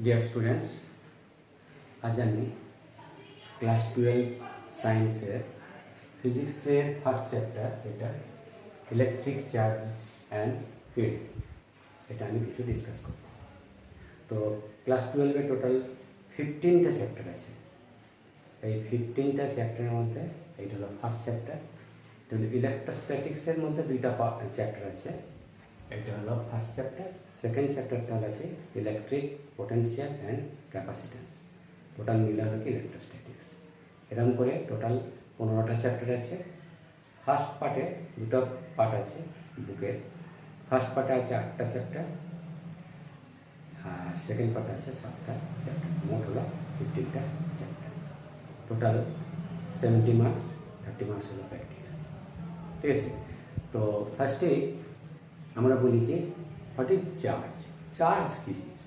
Dear students, আজ আমি class 12 সায়েন্সের ফিজিক্সের ফার্স্ট চ্যাপ্টার যেটা ইলেকট্রিক চার্জ অ্যান্ড ফিল্ড, এটা আমি কিছু ডিসকাস করব। তো ক্লাস 12-এ টোটাল 15টা চ্যাপ্টার আছে। এই 15টা চ্যাপ্টারের মধ্যে এইটা হলো ফার্স্ট চ্যাপ্টার। এটা হলো ইলেকট্রোস্ট্যাটিক্সের মধ্যে দুইটা চ্যাপ্টার আছে। এটা হলো ফার্স্ট চ্যাপ্টার। সেকেন্ড চ্যাপ্টারটা হলো কি electric potential and capacitance. Total মিলা হলো কি ইলেকট্রোস্ট্যাটিক্স। এরকম করে টোটাল 15টা চ্যাপ্টার আছে। ফার্স্ট পার্টে দুটো পার্ট আছে বুকের। ফার্স্ট পার্টে আছে 8টা চ্যাপ্টার, আর সেকেন্ড পার্টে আছে 7টা চ্যাপ্টার। মোট হলো 15টা চ্যাপ্টার। টোটাল 70 মার্কস, 30 মার্কস হলো প্র্যাকটিক্যাল। ঠিক আছে। তো ফার্স্টে আমরা বলি কি হোয়াট ইজ চার্জ। চার্জ কি জিনিস?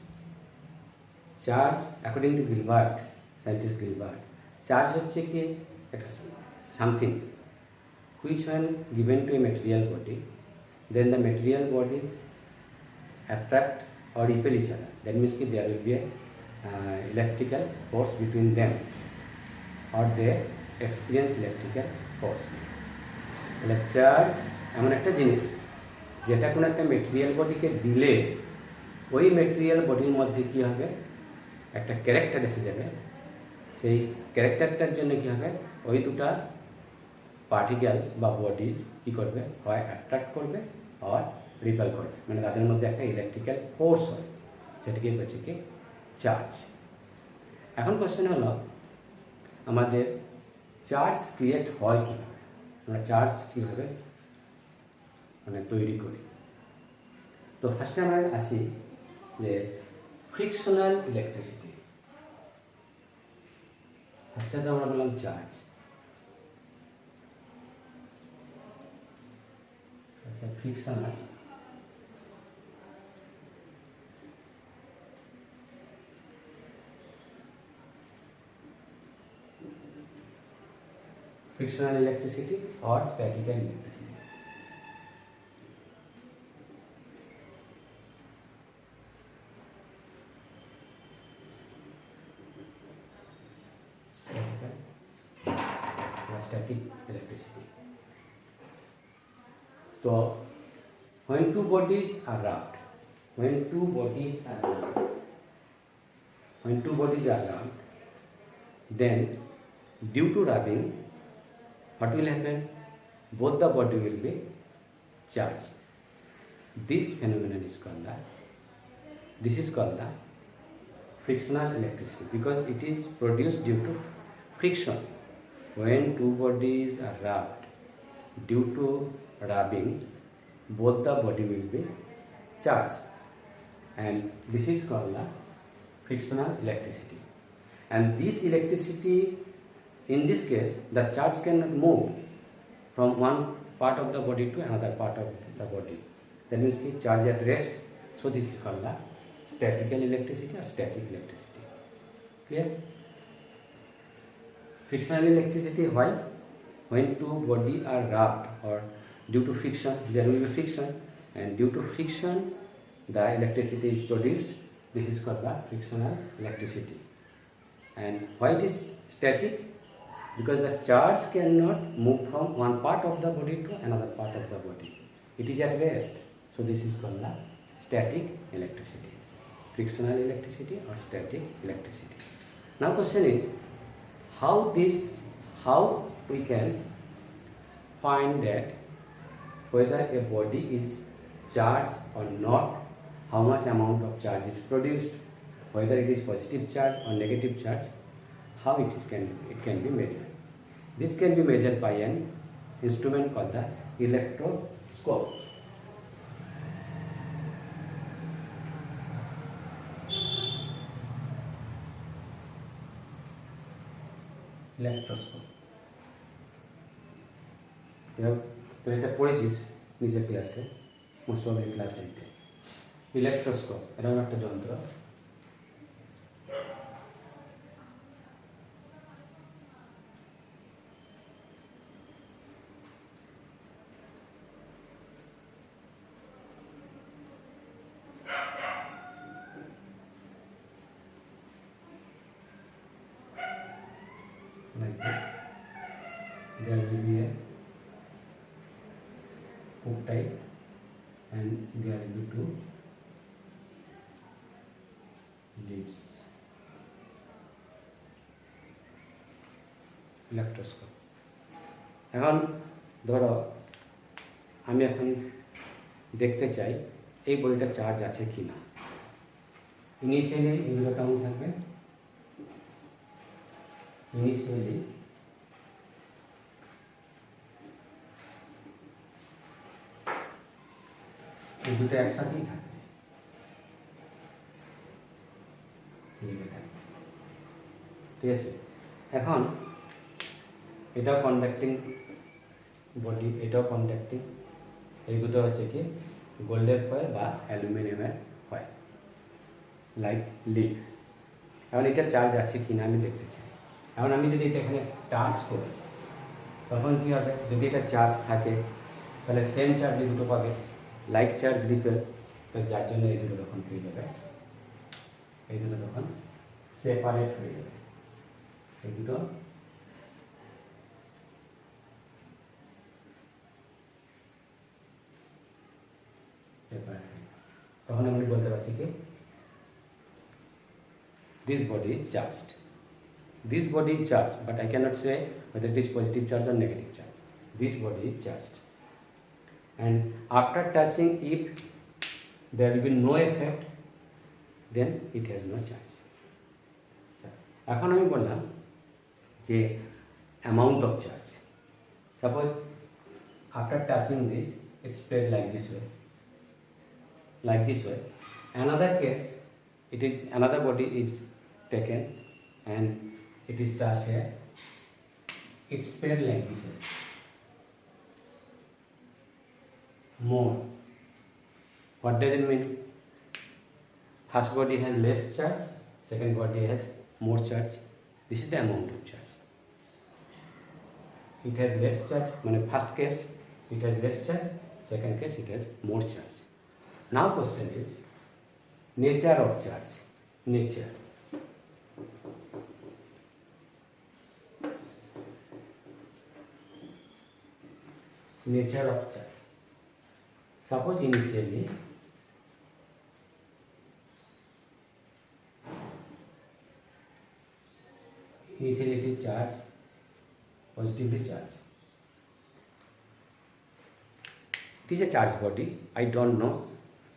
Charge according to Gilbert, scientist Gilbert, charge হচ্ছে কি একটা something which when given to a material body, then the material bodies attract or repel each other. That means ki there will be a electrical force between them, or they experience electrical force. তাহলে charge এমন একটা জিনিস যেটা কোনো একটা material বডিকে দিলে ওই material বডির মধ্যে কী হবে, একটা ক্যারেক্টার এসে যাবে। সেই ক্যারেক্টারটার জন্য কী হবে, ওই দুটা পার্টিকেলস বা বডিজ কী করবে, হয় অ্যাট্রাক্ট করবে আর রিপেল করবে, মানে তাদের মধ্যে একটা ইলেকট্রিক্যাল ফোর্স হয়, সেটাকে বলছে কি চার্জ। এখন কোশ্চেন হলো আমাদের চার্জ ক্রিয়েট হয় কীভাবে, আমরা চার্জ কীভাবে মানে তৈরি করি। তো ফার্স্টে আমরা আসি যে ফ্রিকশনাল ইলেকট্রিসিটি। ফার্স্টে তো আমরা বললাম চার্জ। আচ্ছা, frictional electricity or statical electricity. Static electricity. So when two bodies are rubbed, then due to rubbing, what will happen? Both the body will be charged. This phenomenon is called the frictional electricity, because it is produced due to friction. When two bodies are rubbed, due to rubbing, both the body will be charged, and this is called the frictional electricity. And this electricity, in this case, the charge cannot move from one part of the body to another part of the body. That means the charge at rest. So this is called the statical electricity or static electricity. Clear? Frictional electricity, why? When two bodies are rubbed, or due to friction, there will be friction, and due to friction the electricity is produced. This is called the frictional electricity. And why it is static? Because the charge cannot move from one part of the body to another part of the body. It is at rest. So this is called the static electricity. Frictional electricity or static electricity. Now question is, how we can find that whether a body is charged or not, how much amount of charge is produced, whether it is positive charge or negative charge, how it can be measured. This can be measured by an instrument called the electroscope. তো এটা পড়েছিস নিজের ক্লাসে, most of class 8-এ। Electroscope এরকম একটা যন্ত্র, there will be a hook type and there will be two leaves. Electroscope. এখন ধরো আমি এখন দেখতে চাই এই বডিটা চার্জ আছে কি না। ইনিশিয়ালি এগুলো কেমন থাকবে? ইনিশিয়ালি এই দুটো একসাথেই থাকবে, ঠিক আছে। এখন এটাও কন্ডাক্টিং বডি, এটাও কন্ডাক্টিং, এই দুটো হচ্ছে কি গোল্ডের ফয়েল বা অ্যালুমিনিয়ামের ফয়েল, লাইক লিড। এখন এটা চার্জ আছে কি না আমি দেখতে চাই। এখন আমি যদি এটা এখানে টাচ করি তখন কী হবে? যদি এটা চার্জ থাকে তাহলে সেম চার্জ এই দুটো পাবে, লাইক চার্জ রিপেল, যার জন্য এই দুটো তখন কী যাবে, এই দুটো তখন সেপারেট হয়ে যাবে, এই দুটো সেপারেট। তখন আমি বলতে পারছি কি this body is charged, this body is charged, but I cannot say whether it is positive charge or negative charge. This body is charged, and after touching, if there will be no effect, then it has no charge. এখন আমি বললাম যে amount of charge. Suppose after touching this, it spread like this way, like this way. Another case, it is another body is taken and it is touched here, it spread like this way, more. What does it mean? First body has less charge, second body has more charge. This is the amount of charge. It has less charge, meaning first case it has less charge, second case it has more charge. Now question is nature of charge. Nature. Nature of charge. Suppose initially it is charged, positively charged. It is a charged body. I don't know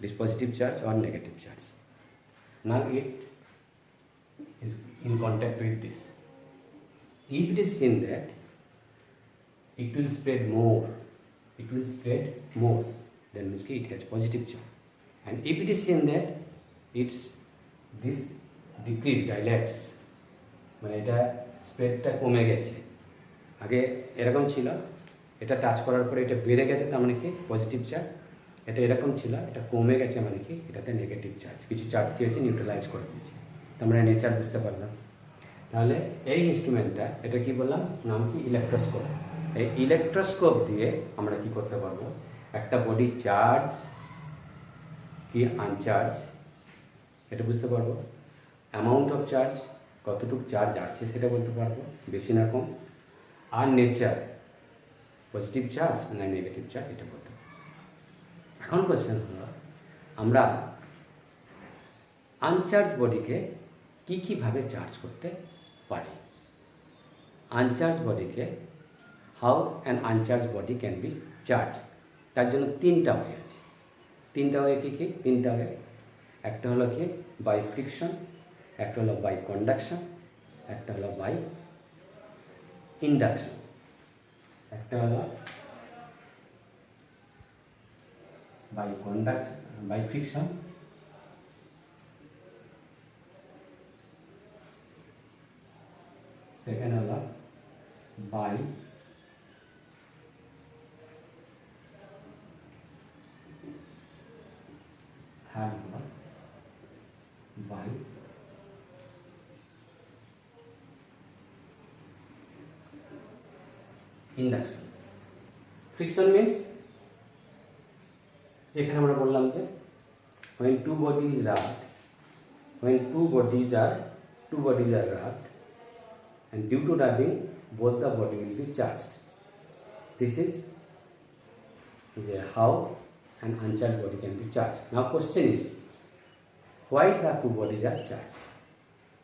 this positive charge or negative charge. Now it is in contact with this. If it is seen that it will spread more, it will spread more, then means it has positive charge. And if it is seen that it's this decrease, dilates, মানে এটা স্প্রেডটা কমে গেছে, আগে এরকম ছিল, এটা touch করার পরে এটা বেড়ে গেছে, তার মানে কি পজিটিভ চার্জ। এটা এরকম ছিল, এটা কমে গেছে, মানে কি এটাতে নেগেটিভ চার্জ, কিছু চার্জ কী হয়েছে নিউট্রালাইজ করে দিয়েছে। আমরা নেচার বুঝতে পারলাম। তাহলে এই ইনস্ট্রুমেন্টটা, এটা কি বললাম, নাম কি? ইলেকট্রোস্কোপ। এই ইলেকট্রোস্কোপ দিয়ে আমরা কি করতে পারবো, একটা বডি চার্জ কি আনচার্জ এটা বুঝতে পারবো, অ্যামাউন্ট অফ চার্জ, কতটুকু চার্জ আছে সেটা বলতে পারবো, বেশি না কম, আর নেচার, পজিটিভ চার্জ না নেগেটিভ চার্জ, এটা বলতে পারবো। এখন কোয়েশ্চেন হলো, আমরা আনচার্জ বডিকে কীভাবে চার্জ করতে পারি। আনচার্জ বডিকে, how an uncharged body can be charged, তার জন্য তিনটা ওয়ে আছে। তিনটা ওয়ে কী কী? তিনটা ওয়ে। একটা হলো কি বাই ফ্রিকশন, একটা হলো বাই কন্ডাকশন, একটা হলো বাই ইন্ডাকশন। একটা হলো by conduction, by friction, second হলো বাই থার্ড হলো বাই ইন্ডাকশন। ফ্রিকশন মিন্স, এখানে আমরা বললাম যে when two bodies are rubbed and due to rubbing both the body will be charged, This is how an uncharged body can be charged. Now question is, why the two bodies are charged?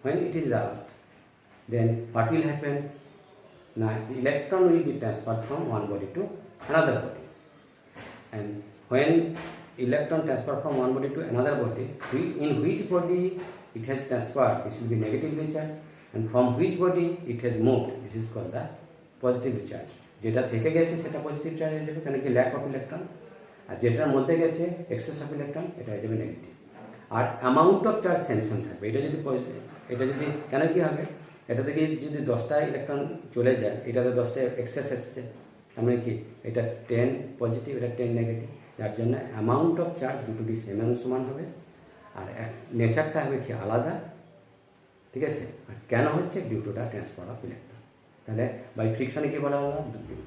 When it is up, then what will happen? Now electron will be transferred from one body to another body, and when electron transfer from one body to another body, in which body it has transferred, this will be negatively charged, and from which body it has moved, this is called the positively charged. যেটা থেকে গেছে সেটা positive charge হয়ে যাবে, কারণ কি lack of electron, আর যেটার মধ্যে গেছে এক্সেস অফ ইলেকট্রন, এটা হয়ে যাবে নেগেটিভ। আর অ্যামাউন্ট অফ চার্জ সেন্সন থাকবে, এটা যদি কেন কি হবে, এটা থেকে যদি 10টা ইলেকট্রন চলে যায়, এটাতে 10টা এক্সেস এসছে, তার মানে কি এটা 10 পজিটিভ, এটা 10 নেগেটিভ, যার জন্য অ্যামাউন্ট অফ চার্জ দুটোটি সমান হবে, আর নেচারটা হবে কি আলাদা, ঠিক আছে। আর কেন হচ্ছে, due to the transfer of electron. তাহলে বাই ফ্রিকশনে কি বলা হলো,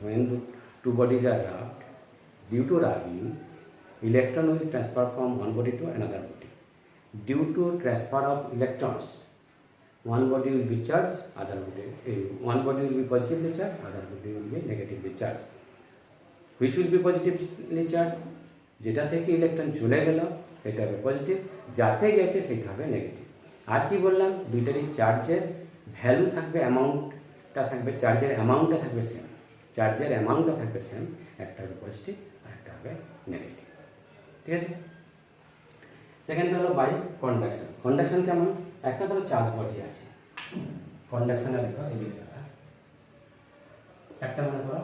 when two bodies are rubbed, due to rubbing, electron will transfer from one body to another body. Due to transfer of electrons, one body will be charged, one body will be positively charged, other body will be negatively charged. Which will be positively charged? যেটা থেকে electron চলে গেল সেটা হবে positive, যাতে গেছে সেটা হবে নেগেটিভ। আর কি বললাম, দুইটারই চার্জের ভ্যালু থাকবে, অ্যামাউন্টটা থাকবে, চার্জের অ্যামাউন্টটা থাকবে সেম, একটা হবে পজিটিভ আর একটা হবে নেগেটিভ, ঠিক আছে। সেকেন্ড হলো বাই কন্ডাকশন। কন্ডাকশন কেমন, একটা ধরো চার্জ বডি আছে, কন্ডাকশনে দেখো এই দিকে একটা মনে করো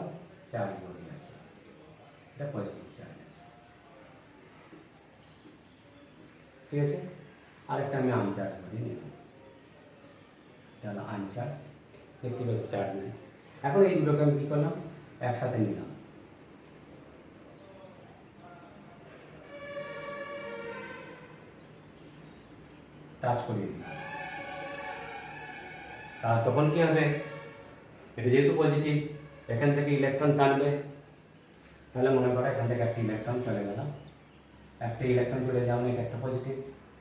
চার্জ বডি আছে, এটা পজিটিভ চার্জ আছে, ঠিক আছে। আরেকটা আমি আনচার্জ বডি নিলাম, এটা হলো আনচার্জ, দেখতে পাচ্ছি চার্জ নেই। এখন এই দুটোকে আমি কী করলাম, একসাথে নিলাম, টাচ করিয়ে দিলাম, তখন কি হবে, এটা যেহেতু পজিটিভ, এখান থেকে ইলেকট্রন টানবে, তাহলে মনে করো এখান থেকে একটা ইলেকট্রন চলে গেল, একটা ইলেকট্রন চলে যাওয়া মানে একটা পজিটিভ,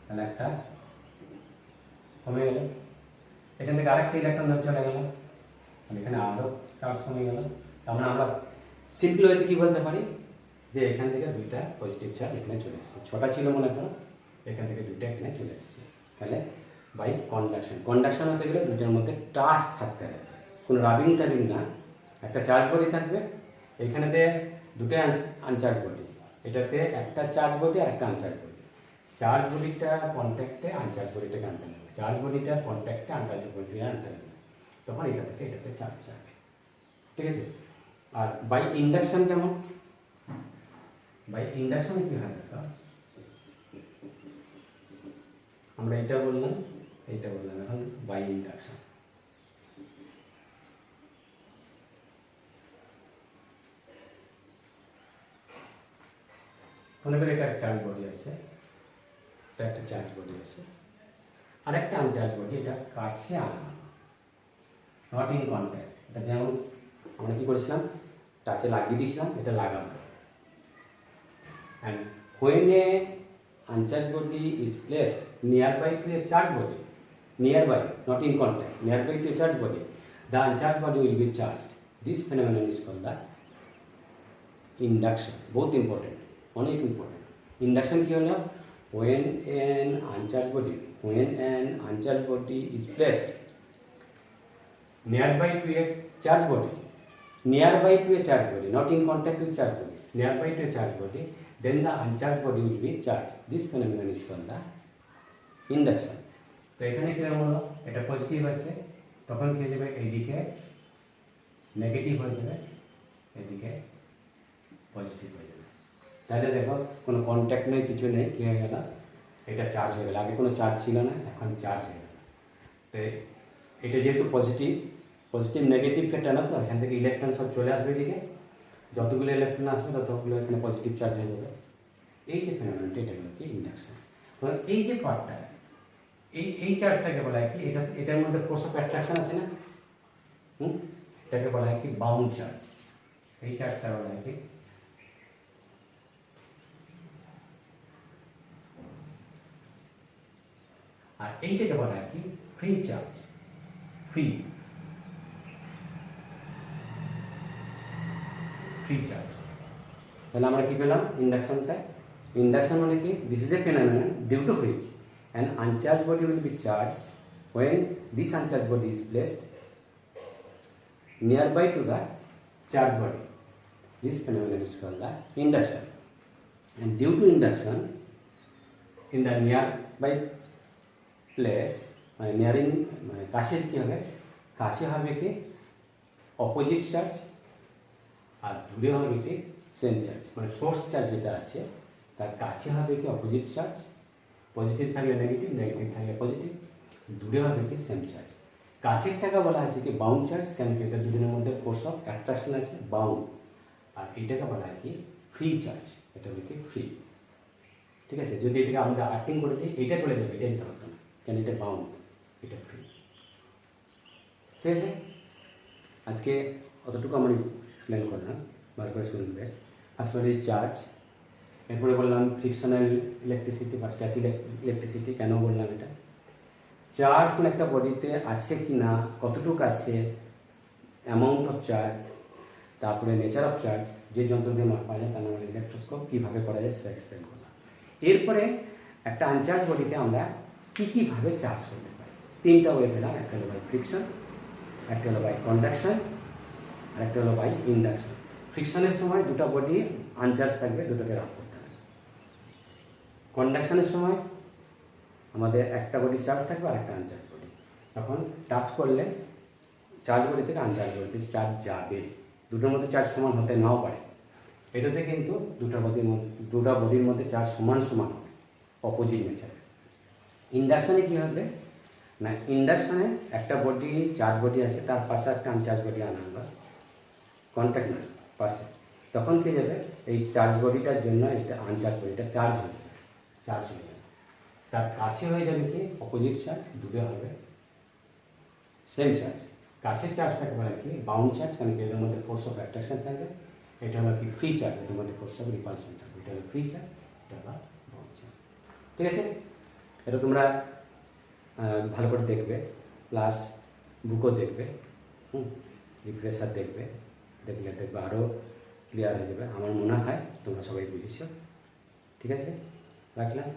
তাহলে একটা কমে গেল, এখান থেকে আরেকটা ইলেকট্রন চলে গেল, তাহলে এখানে আরও চার্জ কমে গেল। তার মানে আমরা সিম্পল ওয়েতে কী বলতে পারি, যে এখান থেকে দুইটা পজিটিভ চার্জ এখানে চলে এসছে, 6টা ছিল মনে করো, এখান থেকে দুইটা এখানে চলে এসছে, তাহলে বাই কন্ডাকশন। কন্ডাকশন হতে গেলে দুইটার মধ্যে টাচ থাকতে হবে, কোনো রাবিং টাবিং না, একটা চার্জ বডি থাকবে, এখানেতে দুটো আনচার্জ বডি, এটাতে একটা চার্জ বডি আর একটা আনচার্জ বডি, চার্জ বডিটা কন্ট্যাক্টে আনচার্জ বডিটাকে আনতে হবে, চার্জ বডিটা কন্ট্যাক্টে আনচার্জ বডিটাকে আনতে হবে, তখন এটা থেকে এটাতে চার্জ যাবে, ঠিক আছে। আর বাই ইন্ডাকশন কেমন, বাই ইন্ডাকশন কী হয় দেখো, আমরা এটা বললাম এখন বাই ইন্ডাকশন। মনে করি এটা একটা চার্জ বডি আছে, এটা একটা চার্জ বডি আছে, আর একটা আনচার্জ বডি, এটা কাছে আনা, নট ইন কন্ট্যাক্ট। এটা যেমন আমরা কি করেছিলাম, টাচে লাগিয়ে দিয়েছিলাম, এটা লাগাবো, and when a uncharged body is placed nearby to a charged body, nearby, not in contact, nearby to a charged body, the uncharged body will be charged. This phenomenon is called the induction. Both important, only important. Induction কি হলো, when an uncharged body is placed nearby to a charged body, not in contact with charged body, nearby to a charged body, then the uncharged body will be charged. This phenomenon is called the induction. তো এখানে কিরকম হলো, এটা positive আছে, তখন কি হয়ে যাবে, এইদিকে নেগেটিভ হয়ে যাবে, এদিকে পজিটিভ হয়ে যাবে। তাহলে দেখো কোনো কন্ট্যাক্ট নেই, কিছু নেই, কী হয়ে গেল, এটা চার্জ হয়ে গেল, আগে কোনো চার্জ ছিল না, এখন চার্জ হয়ে গেল। তো এটা যেহেতু পজিটিভ নেগেটিভকে টানা, তো এখান থেকে ইলেকট্রন সব চলে আসবে এদিকে, যতগুলো ইলেকট্রন আসবে ততগুলো এখানে পজিটিভ চার্জ হয়ে যাবে। এই যে ফেনোমেননটা, এটা হলো কি ইন্ডাকশন। এই যে পার্টটা, এই চার্জটাকে বলা হয় কি, এটার মধ্যে ফোর্স অফ অ্যাট্রাকশন আছে না, এটাকে বলা হয় কি বাউন্ড চার্জ। এই চার্জটা বলা হয় কি, আর এইটাকে বলা হয় কি free charge, free free charge. তাহলে আমরা কি পেলাম ইন্ডাকশনটা? ইন্ডাকশন মানে কি? This is a phenomenon due to which an uncharged body will be charged when this uncharged body is placed nearby to the charged body. This phenomenon is called the induction. And due to induction in the nearby place, মানে nearing মানে কাছে কি হবে? কাছে হবে কি opposite charge, আর দূরে হবে কি সেম চার্জ। মানে সোর্স চার্জ যেটা আছে তার কাছে হবে কি অপোজিট চার্জ, পজিটিভ থাকলে নেগেটিভ, নেগেটিভ থাকলে পজিটিভ, দূরে হবে কি সেম চার্জ। কাছের টাকা বলা আছে কি বাউন্ড চার্জ, কেন কি এটা দুজনের মধ্যে ফোর্স অফ অ্যাট্রাকশন আছে বাউন্ড। আর এইটাকে বলা হয় কি ফ্রি চার্জ, এটা হলো কি ফ্রি। ঠিক আছে, যদি এটাকে আমরা আর্থিং করে দিই এটা চলে যাবে, এটা নিতে পারতো না, কেন এটা বাউন্ড, এটা ফ্রি। ঠিক আছে, আজকে অতটুকু আমরা এক্সপ্লেন করলাম, বার করে শুনবে। ফার্স্ট ওয়ান ইজ চার্জ, এরপরে বললাম ফ্রিকশনাল ইলেকট্রিসিটি বা স্ট্যাটিক ইলেকট্রিসিটি। কেন বললাম এটা? চার্জ কোনো একটা বডিতে আছে কি না, কতটুকু আছে, অ্যামাউন্ট অফ চার্জ, তারপরে নেচার অফ চার্জ, যে যন্ত্র দিয়ে মাপা যায় তার নাম ইলেকট্রোস্কোপ, কীভাবে করা যায় সেটা এক্সপ্লেন করলাম। এরপরে একটা আনচার্জ বডিতে আমরা কীভাবে চার্জ করতে পারি, তিনটা ওয়ে পেলাম। একটা হলো বাই ফ্রিকশন, একটা হলো বাই কন্ডাকশন, আর একটা হলো বাই ইন্ডাকশন। ফ্রিকশনের সময় দুটো বডি আনচার্জ থাকবে, দুটোকে রাফ করতে হবে। কন্ডাকশনের সময় আমাদের একটা বডি চার্জ থাকবে আর একটা আনচার্জ বডি। তখন টাচ করলে চার্জ বডি থেকে আনচার্জ বডিতে চার্জ যাবে, দুটোর মধ্যে চার্জ সমান হতে নাও পারে। এটাতে কিন্তু দুটো বডির মধ্যে চার্জ সমান সমান হবে, অপোজিট নেচার। ইন্ডাকশনে কী হবে না, ইন্ডাকশনে একটা বডি চার্জ বডি আছে, তার পাশে একটা আনচার্জ বডি আনা হলো কন্ট্যাক্ট না পাশে, তখন কী যাবে এই চার্জ বডিটার জন্য এটা আনচার্জ বডিটা চার্জ হয়ে যাবে, চার্জ হয়ে যাবে। তার কাছে হয়ে যাবে কি অপোজিট চার্জ, দূরে হবে সেম চার্জ। কাছের চার্জটাকে বলে কি বাউন্ড চার্জ, কারণ কি এদের মধ্যে ফোর্স অফ অ্যাট্রাকশন থাকবে। এটা হলো কি ফ্রি চার্জ, এদের মধ্যে ফোর্স অফ রিপালশন থাকবে। এটা হলো ফ্রি চার্জ, এটা হলো বাউন্ড চার্জ। ঠিক আছে, এটা তোমরা ভালো করে দেখবে, প্লাস বুকও দেখবে, রিফ্রেশার দেখবে, দেখলে আরও ক্লিয়ার হয়ে যাবে। আমার মনে হয় তোমরা সবাই বুঝেছ। ঠিক আছে, রাখলাম।